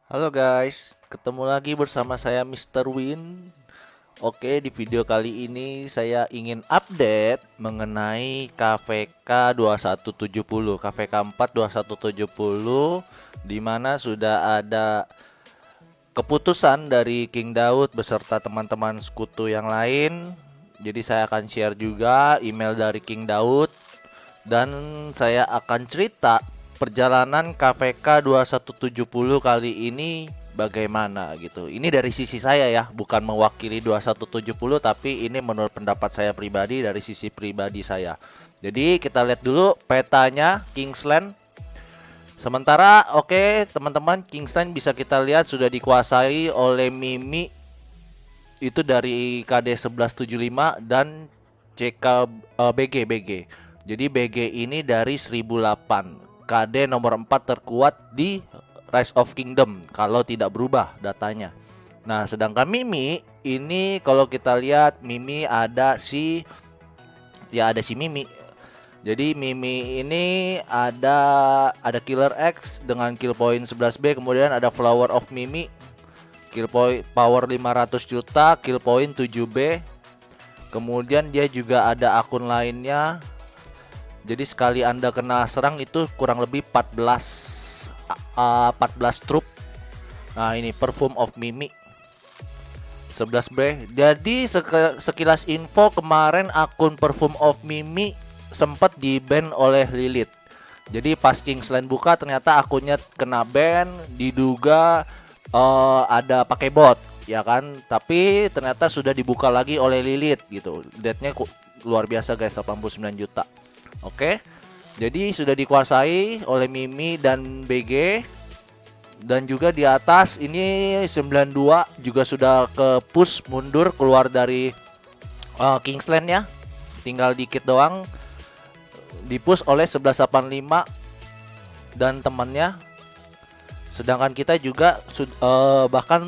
Halo guys, ketemu lagi bersama saya Mr. Win. Oke, di video kali ini saya ingin update mengenai KVK 2170, KVK 4 2170, di mana sudah ada keputusan dari King Daud beserta teman-teman sekutu yang lain. Jadi saya akan share juga email dari King Daud dan saya akan cerita perjalanan KVK 2170 kali ini bagaimana gitu. Ini dari sisi saya ya, bukan mewakili 2170, tapi ini menurut pendapat saya pribadi dari sisi pribadi saya. Jadi kita lihat dulu petanya Kingsland. Sementara oke, teman-teman, Kingsland bisa kita lihat sudah dikuasai oleh Mimi itu dari KD 1175 dan CK BG. Jadi BG ini dari 1008. KD nomor 4 terkuat di Rise of Kingdom kalau tidak berubah datanya. Nah, sedangkan Mimi ini kalau kita lihat Mimi ada si Mimi. Jadi Mimi ini ada Killer X dengan kill point 11B, kemudian ada Flower of Mimi, kill point power 500 juta, kill point 7B. Kemudian dia juga ada akun lainnya. Jadi sekali Anda kena serang itu kurang lebih 14 trup. Nah, ini Perfume of Mimi 11B. Jadi sekilas info, kemarin akun Perfume of Mimi sempat di-ban oleh Lilith. Jadi pas Kingsland buka ternyata akunnya kena ban, diduga ada pakai bot, ya kan? Tapi ternyata sudah dibuka lagi oleh Lilith gitu. Deadnya luar biasa guys, 89 juta. Oke. Jadi sudah dikuasai oleh Mimi dan BG. Dan juga di atas ini 92 juga sudah ke push mundur keluar dari Kingsland ya. Tinggal dikit doang, dipush oleh 1185 dan temannya. Sedangkan kita juga bahkan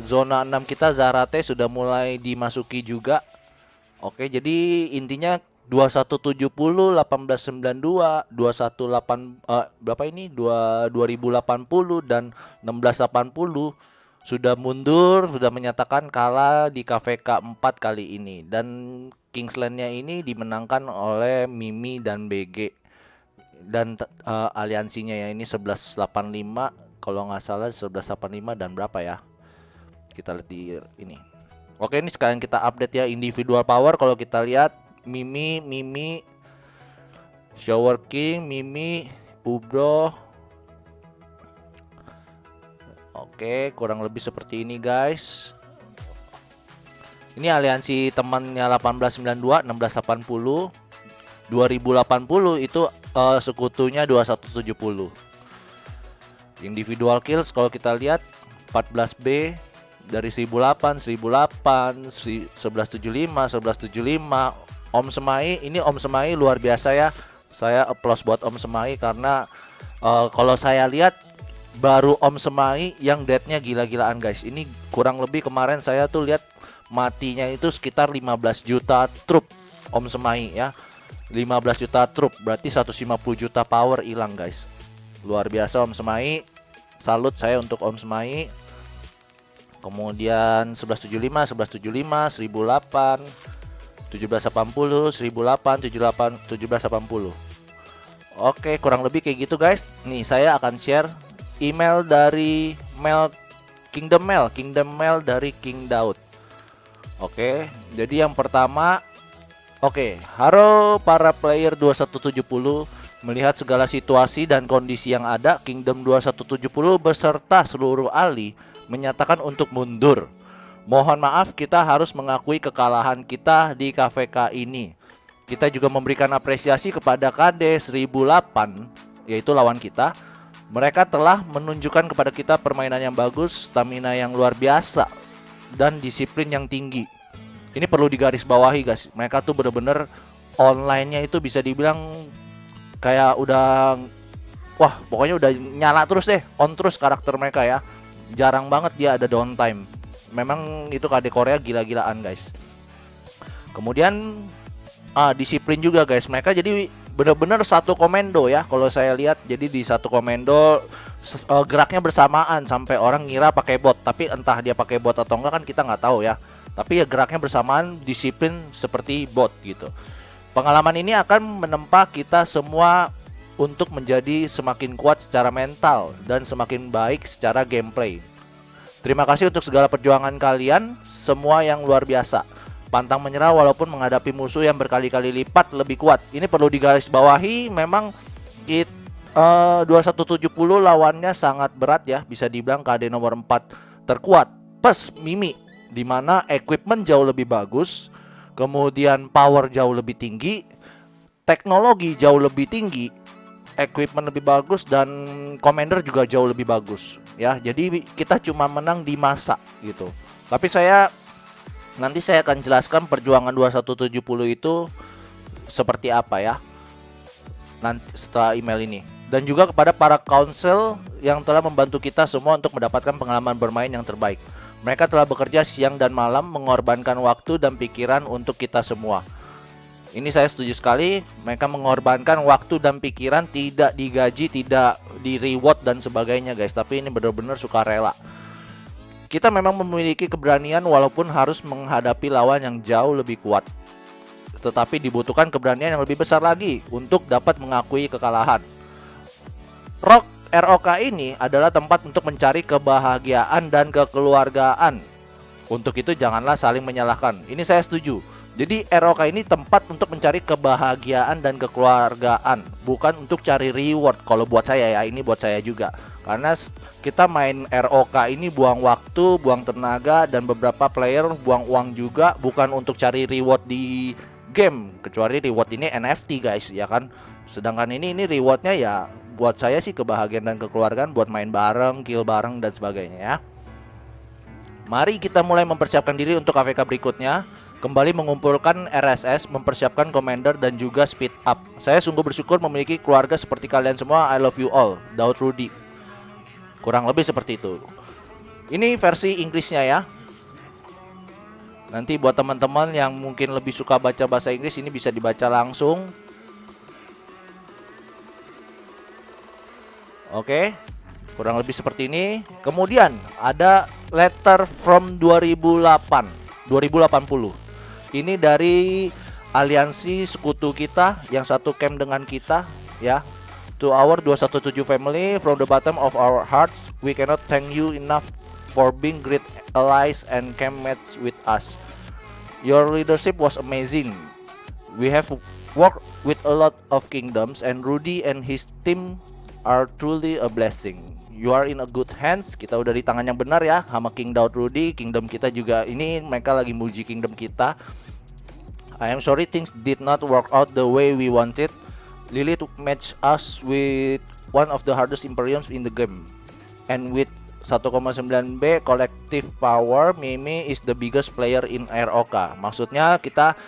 zona 6 kita Zarate sudah mulai dimasuki juga. Oke, jadi intinya 2170, 1892, 218 berapa ini? 2080 dan 1680 sudah mundur, sudah menyatakan kalah di KVK 4 kali ini. Dan Kingsland-nya ini dimenangkan oleh Mimi dan BG. Dan aliansinya ya ini 1185 kalau nggak salah, 1185 dan berapa ya? Kita lihat di ini. Oke, ini sekarang kita update ya individual power. Kalau kita lihat Mimi, Shower King, Mimi, Ubro. Oke, kurang lebih seperti ini guys. Ini aliansi temannya 1892, 1680, 2080 itu sekutunya 2170. Individual kills kalau kita lihat 14B dari 1008, 1175, 1175. Om Semai, ini Om Semai luar biasa ya. Saya applause buat Om Semai karena kalau saya lihat baru Om Semai yang deadnya gila-gilaan guys. Ini kurang lebih kemarin saya tuh lihat matinya itu sekitar 15 juta trup Om Semai ya. 15 juta trup berarti 150 juta power hilang guys. Luar biasa Om Semai. Salut saya untuk Om Semai. Kemudian 1175, 1175, 1008, 1780, 1008, 78, 1780. Oke, kurang lebih kayak gitu guys. Nih saya akan share email dari Kingdom Mail dari King Daud. Oke, jadi yang pertama, halo para player 2170. Melihat segala situasi dan kondisi yang ada, Kingdom 2170 beserta seluruh ahli menyatakan untuk mundur. Mohon maaf, kita harus mengakui kekalahan kita di KVK ini. Kita juga memberikan apresiasi kepada KD 1008, yaitu lawan kita. Mereka telah menunjukkan kepada kita permainan yang bagus, stamina yang luar biasa, dan disiplin yang tinggi. Ini perlu digarisbawahi guys. Mereka tuh bener-bener online-nya itu bisa dibilang kayak udah, wah pokoknya udah nyala terus deh, on terus karakter mereka ya. Jarang banget dia ada downtime. Memang itu KD Korea gila-gilaan guys. Kemudian disiplin juga guys. Mereka jadi bener-bener satu komando ya kalau saya lihat. Jadi di satu komando geraknya bersamaan sampai orang ngira pakai bot, tapi entah dia pakai bot atau enggak kan kita nggak tahu ya. Tapi ya geraknya bersamaan, disiplin seperti bot gitu. Pengalaman ini akan menempa kita semua untuk menjadi semakin kuat secara mental dan semakin baik secara gameplay. Terima kasih untuk segala perjuangan kalian semua yang luar biasa. Pantang menyerah walaupun menghadapi musuh yang berkali-kali lipat lebih kuat. Ini perlu digarisbawahi, memang 2170 lawannya sangat berat ya. Bisa dibilang KD nomor 4 terkuat plus Mimi, dimana equipment jauh lebih bagus, kemudian power jauh lebih tinggi, teknologi jauh lebih tinggi, equipment lebih bagus, dan commander juga jauh lebih bagus ya. Jadi kita cuma menang di masa gitu. Tapi nanti saya akan jelaskan perjuangan 2170 itu seperti apa ya nanti setelah email ini. Dan juga kepada para council yang telah membantu kita semua untuk mendapatkan pengalaman bermain yang terbaik. Mereka telah bekerja siang dan malam, mengorbankan waktu dan pikiran untuk kita semua. Ini saya setuju sekali. Mereka mengorbankan waktu dan pikiran, tidak digaji, tidak di reward dan sebagainya guys. Tapi ini benar-benar sukarela. Kita memang memiliki keberanian walaupun harus menghadapi lawan yang jauh lebih kuat. Tetapi dibutuhkan keberanian yang lebih besar lagi untuk dapat mengakui kekalahan. ROK ini adalah tempat untuk mencari kebahagiaan dan kekeluargaan. Untuk itu janganlah saling menyalahkan. Ini saya setuju. Jadi ROK ini tempat untuk mencari kebahagiaan dan kekeluargaan, bukan untuk cari reward. Kalau buat saya ya, ini buat saya juga. Karena kita main ROK ini buang waktu, buang tenaga, dan beberapa player buang uang juga, bukan untuk cari reward di game. Kecuali reward ini NFT guys, ya kan. Sedangkan ini rewardnya ya buat saya sih kebahagiaan dan kekeluargaan, buat main bareng, kill bareng dan sebagainya ya. Mari kita mulai mempersiapkan diri untuk AFK berikutnya. Kembali mengumpulkan RSS, mempersiapkan commander dan juga speed up. Saya sungguh bersyukur memiliki keluarga seperti kalian semua. I love you all. Daud Rudy. Kurang lebih seperti itu. Ini versi Inggrisnya ya. Nanti buat teman-teman yang mungkin lebih suka baca bahasa Inggris, ini bisa dibaca langsung. Oke, kurang lebih seperti ini. Kemudian ada letter from 2080. Ini dari aliansi sekutu kita yang satu camp dengan kita ya. To our 217 family, from the bottom of our hearts, we cannot thank you enough for being great allies and camp mates with us. Your leadership was amazing. We have worked with a lot of kingdoms, and Rudy and his team are truly a blessing. You are in a good hands. Kita udah di tangan yang benar ya sama King Daud Rudy. Kingdom kita juga ini, mereka lagi muji kingdom kita. I am sorry things did not work out the way we wanted. Lilith match us with one of the hardest imperiums in the game, and with 1,9B collective power, Mimi is the biggest player in ROK. Maksudnya kita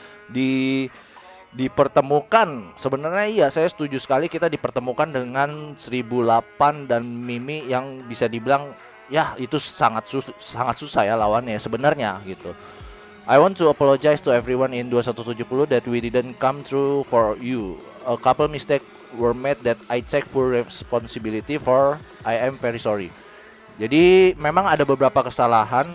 dipertemukan. Sebenarnya iya, saya setuju sekali, kita dipertemukan dengan 1008 dan Mimi yang bisa dibilang ya itu sangat susah ya lawannya sebenarnya gitu. I want to apologize to everyone in 2170 that we didn't come through for you. A couple mistakes were made that I take full responsibility for. I am very sorry. Jadi memang ada beberapa kesalahan,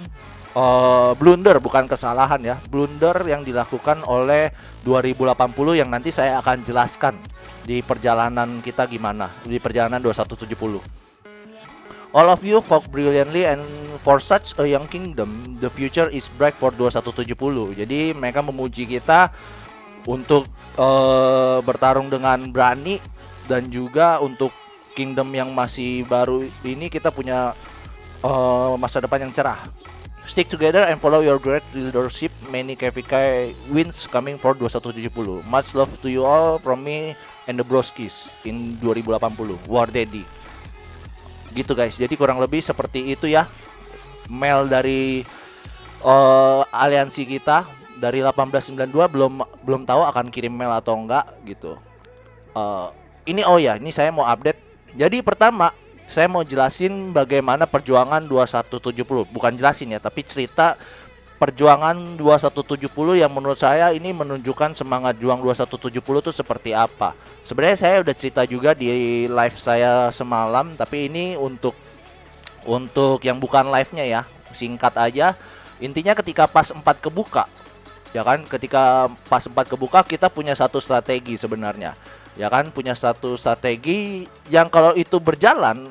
blunder, bukan kesalahan ya, blunder yang dilakukan oleh 2080 yang nanti saya akan jelaskan di perjalanan kita gimana, di perjalanan 2170. All of you fought brilliantly, and for such a young kingdom, the future is bright for 2170. Jadi mereka memuji kita untuk bertarung dengan berani, dan juga untuk kingdom yang masih baru ini kita punya masa depan yang cerah. Stick together and follow your great leadership. Many KVK wins coming for 2170. Much love to you all from me and the broskis in 2080. War Daddy. Gitu guys. Jadi kurang lebih seperti itu ya. Mail dari aliansi kita dari 1892, belum tahu akan kirim mail atau enggak gitu. Ini ini saya mau update. Jadi pertama saya mau jelasin bagaimana perjuangan 2170. Bukan jelasin ya, tapi cerita perjuangan 2170 yang menurut saya ini menunjukkan semangat juang 2170 itu seperti apa. Sebenarnya saya udah cerita juga di live saya semalam, tapi ini untuk yang bukan live-nya ya, singkat aja. Intinya ketika pas 4 kebuka, ya kan, ketika pas 4 kebuka kita punya satu strategi sebenarnya. Ya kan, punya satu strategi yang kalau itu berjalan,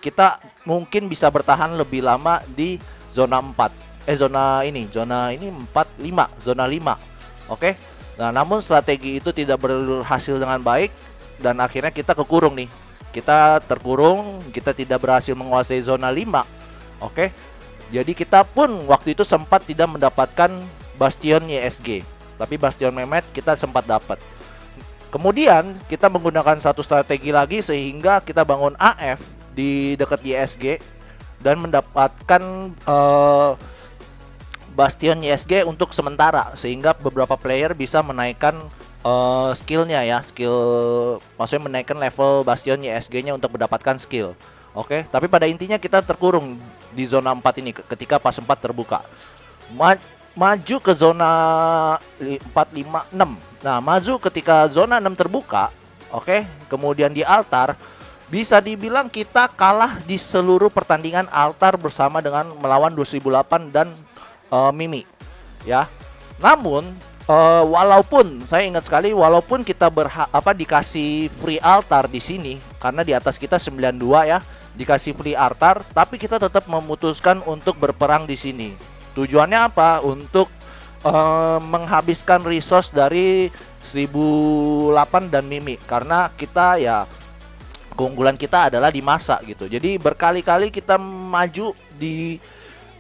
kita mungkin bisa bertahan lebih lama di zona 4. Zona ini 4 5, zona 5. Oke. Nah, namun strategi itu tidak berhasil dengan baik dan akhirnya kita kekurung nih. Kita terkurung, kita tidak berhasil menguasai zona 5. Oke. Jadi kita pun waktu itu sempat tidak mendapatkan Bastion YSG, tapi Bastion Mehmet kita sempat dapat. Kemudian kita menggunakan satu strategi lagi sehingga kita bangun AF di dekat YSG dan mendapatkan Bastion YSG untuk sementara, sehingga beberapa player bisa menaikkan skillnya ya, maksudnya menaikkan level Bastion YSG-nya untuk mendapatkan skill. Oke, tapi pada intinya kita terkurung di zona 4 ini ketika pas 4 terbuka. Maju ke zona 4, 5, 6. Nah, maju ketika zona 6 terbuka, oke, kemudian di altar, bisa dibilang kita kalah di seluruh pertandingan altar bersama dengan melawan 2008 dan Mimi, ya. Namun walaupun saya ingat sekali, walaupun kita dikasih free altar di sini karena di atas kita 92 ya, dikasih free altar, tapi kita tetap memutuskan untuk berperang di sini. Tujuannya apa? Untuk menghabiskan resource dari 1008 dan Mimi, karena kita ya keunggulan kita adalah di masa gitu. Jadi berkali-kali kita maju di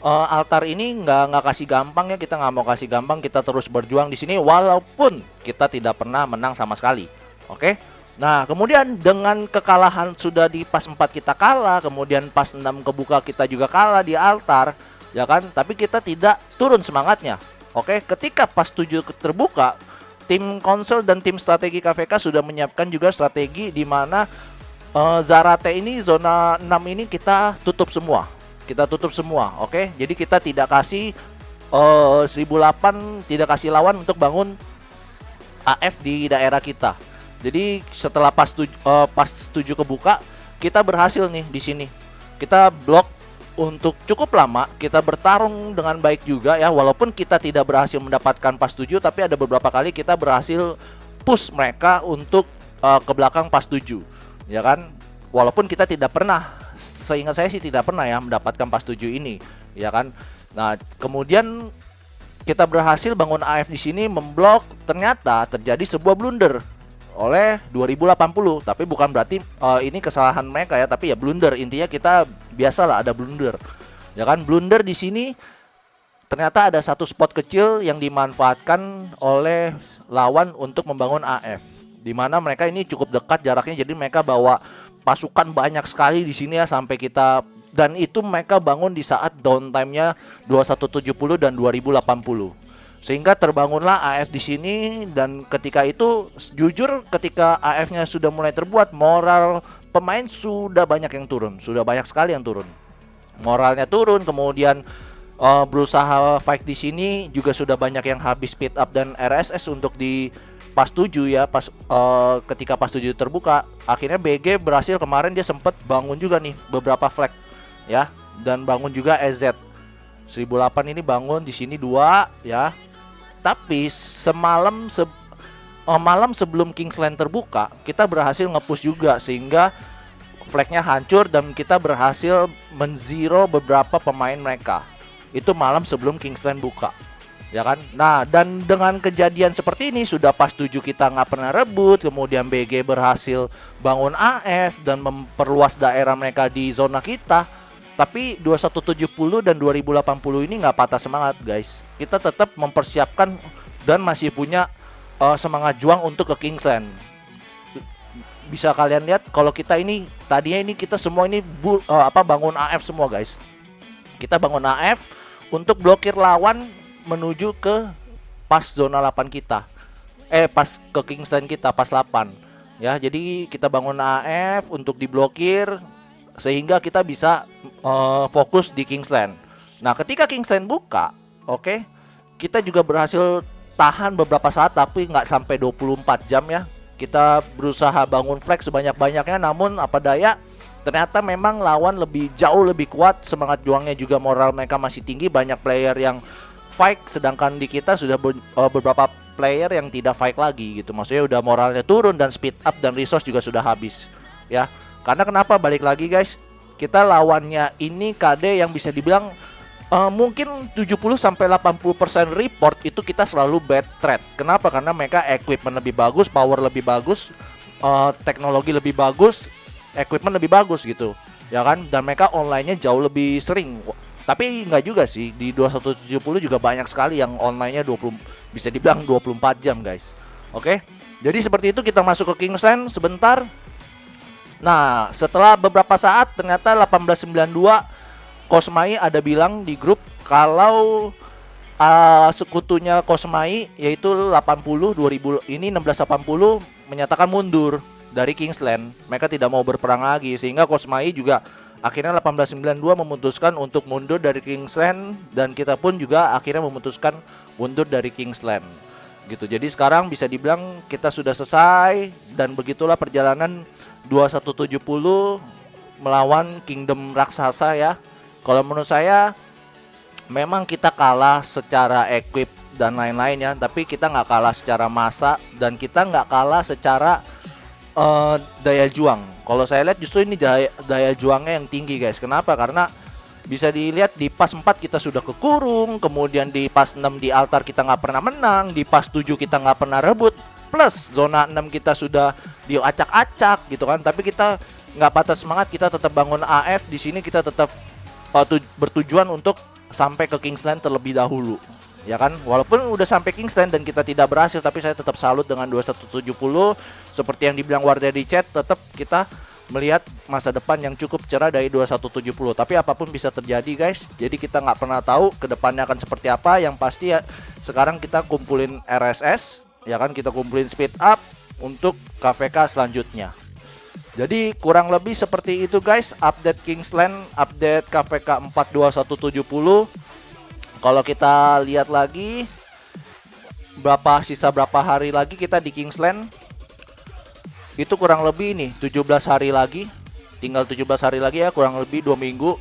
altar ini nggak kasih gampang ya, kita nggak mau kasih gampang, kita terus berjuang di sini walaupun kita tidak pernah menang sama sekali. Oke. Nah, kemudian dengan kekalahan sudah di pas 4 kita kalah, kemudian pas 6 kebuka kita juga kalah di altar, ya kan? Tapi kita tidak turun semangatnya. Oke, ketika pas 7 terbuka, tim konsel dan tim strategi KVK sudah menyiapkan juga strategi di mana Zarate ini zona 6 ini kita tutup semua. Kita tutup semua, oke? Jadi kita tidak kasih 1008, tidak kasih lawan untuk bangun AF di daerah kita. Jadi setelah pas 7 kebuka, kita berhasil nih di sini. Kita blok untuk cukup lama, kita bertarung dengan baik juga ya. Walaupun kita tidak berhasil mendapatkan pas 7, tapi ada beberapa kali kita berhasil push mereka untuk ke belakang pas 7. Ya kan? Walaupun kita tidak pernah, seingat saya sih tidak pernah ya mendapatkan pas 7 ini, ya kan? Nah, kemudian kita berhasil bangun AF di sini, memblok. Ternyata terjadi sebuah blunder oleh 2080, tapi bukan berarti ini kesalahan mereka ya, tapi ya blunder. Intinya kita biasalah ada blunder, ya kan? Blunder di sini ternyata ada satu spot kecil yang dimanfaatkan oleh lawan untuk membangun AF, di mana mereka ini cukup dekat jaraknya, jadi mereka bawa pasukan banyak sekali di sini ya sampai kita, dan itu mereka bangun di saat downtime-nya 2170 dan 2080. Sehingga terbangunlah AF di sini, dan ketika itu jujur ketika AF-nya sudah mulai terbuat, moral pemain sudah banyak yang turun, sudah banyak sekali yang turun. Moralnya turun, kemudian berusaha fight di sini juga sudah banyak yang habis speed up dan RSS untuk di pas 7 ya, ketika pas 7 terbuka, akhirnya BG berhasil kemarin dia sempat bangun juga nih beberapa flag ya, dan bangun juga EZ 1008 ini bangun di sini 2 ya. Tapi malam sebelum Kingsland terbuka, kita berhasil nge-push juga sehingga flagnya hancur dan kita berhasil men-zero beberapa pemain mereka. Itu malam sebelum Kingsland buka, ya kan? Nah, dan dengan kejadian seperti ini, sudah pas 7 kita nggak pernah rebut, kemudian BG berhasil bangun AF dan memperluas daerah mereka di zona kita. Tapi 2170 dan 2080 ini nggak patah semangat guys. Kita tetap mempersiapkan dan masih punya semangat juang untuk ke Kingsland. Bisa kalian lihat kalau kita ini tadinya ini kita semua ini bangun AF semua guys. Kita bangun AF untuk blokir lawan menuju ke pas zona 8 kita. Pas ke Kingsland kita pas 8. Ya, jadi kita bangun AF untuk diblokir sehingga kita bisa fokus di Kingsland. Nah, ketika Kingsland buka, Oke. Kita juga berhasil tahan beberapa saat tapi nggak sampai 24 jam ya. Kita berusaha bangun flag sebanyak-banyaknya, namun apa daya, ternyata memang lawan jauh lebih kuat, semangat juangnya juga moral mereka masih tinggi, banyak player yang fight, sedangkan di kita sudah beberapa player yang tidak fight lagi gitu. Maksudnya udah moralnya turun dan speed up dan resource juga sudah habis ya. Karena kenapa, balik lagi guys, kita lawannya ini KD yang bisa dibilang mungkin 70-80% report itu kita selalu bad trade. Kenapa? Karena mereka equipment lebih bagus, power lebih bagus, teknologi lebih bagus, equipment lebih bagus gitu, ya kan? Dan mereka online-nya jauh lebih sering. Tapi nggak juga sih, di 2170 juga banyak sekali yang online-nya 20, bisa dibilang 24 jam guys. Oke, jadi seperti itu, kita masuk ke Kingsland sebentar. Nah, setelah beberapa saat ternyata 1892 Kosmai ada bilang di grup kalau sekutunya Kosmai yaitu 80 2000 ini 1680 menyatakan mundur dari Kingsland. Mereka tidak mau berperang lagi, sehingga Kosmai juga akhirnya 1892 memutuskan untuk mundur dari Kingsland, dan kita pun juga akhirnya memutuskan mundur dari Kingsland. Gitu. Jadi sekarang bisa dibilang kita sudah selesai, dan begitulah perjalanan 2170 melawan Kingdom raksasa ya. Kalau menurut saya memang kita kalah secara equip dan lain-lain ya, tapi kita nggak kalah secara massa, dan kita nggak kalah secara daya juang. Kalau saya lihat justru ini daya juangnya yang tinggi guys. Kenapa? Karena bisa dilihat di pas 4 kita sudah kekurung, kemudian di pas 6 di altar kita nggak pernah menang, di pas 7 kita nggak pernah rebut, plus zona 6 kita sudah diacak-acak gitu kan. Tapi kita nggak patah semangat, kita tetap bangun AF. Di sini kita tetap bertujuan untuk sampai ke Kingsland terlebih dahulu, ya kan? Walaupun udah sampai Kingsland dan kita tidak berhasil, tapi saya tetap salut dengan 2170. Seperti yang dibilang Wardah di chat, tetap kita melihat masa depan yang cukup cerah dari 2170. Tapi apapun bisa terjadi guys, jadi kita nggak pernah tahu kedepannya akan seperti apa. Yang pasti ya, sekarang kita kumpulin RSS, ya kan? Kita kumpulin speed up untuk KVK selanjutnya. Jadi kurang lebih seperti itu guys, update Kingsland, update KVK 42170. Kalau kita lihat lagi sisa berapa hari lagi kita di Kingsland, itu kurang lebih nih 17 hari lagi. Tinggal 17 hari lagi ya, kurang lebih 2 minggu.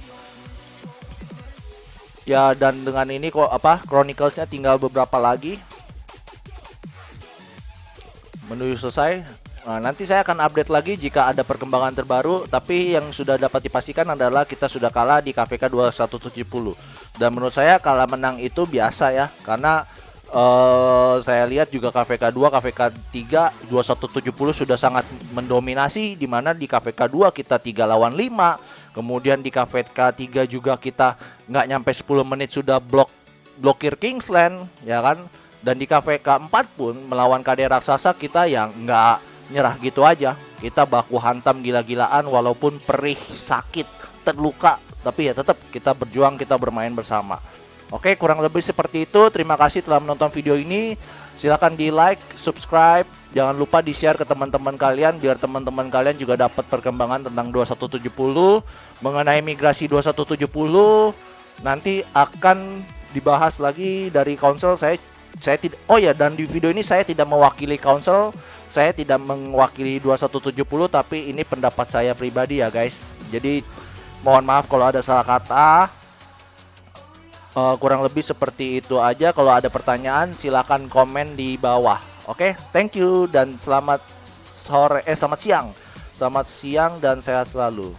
Ya, dan dengan ini Chronicles-nya tinggal beberapa lagi menuju selesai. Nah, nanti saya akan update lagi jika ada perkembangan terbaru. Tapi yang sudah dapat dipastikan adalah kita sudah kalah di KVK 2170. Dan menurut saya kalah menang itu biasa ya, karena saya lihat juga KVK 2, KVK 3 2170 sudah sangat mendominasi, dimana di KVK 2 kita 3 lawan 5. Kemudian di KVK 3 juga kita nggak nyampe 10 menit sudah blokir Kingsland, ya kan? Dan di KVK 4 pun melawan KD raksasa kita yang nggak nyerah gitu aja. Kita baku hantam gila-gilaan, walaupun perih, sakit, terluka, tapi ya tetap kita berjuang, kita bermain bersama. Oke, kurang lebih seperti itu. Terima kasih telah menonton video ini. Silahkan di like, subscribe, jangan lupa di share ke teman-teman kalian, biar teman-teman kalian juga dapat perkembangan tentang 2170. Mengenai migrasi 2170 nanti akan dibahas lagi dari Council. Saya tidak, oh ya, dan di video ini saya tidak mewakili Council, saya tidak mewakili 2170, tapi ini pendapat saya pribadi ya guys. Jadi mohon maaf kalau ada salah kata. Kurang lebih seperti itu aja. Kalau ada pertanyaan silakan komen di bawah. Oke, thank you dan selamat siang dan sehat selalu.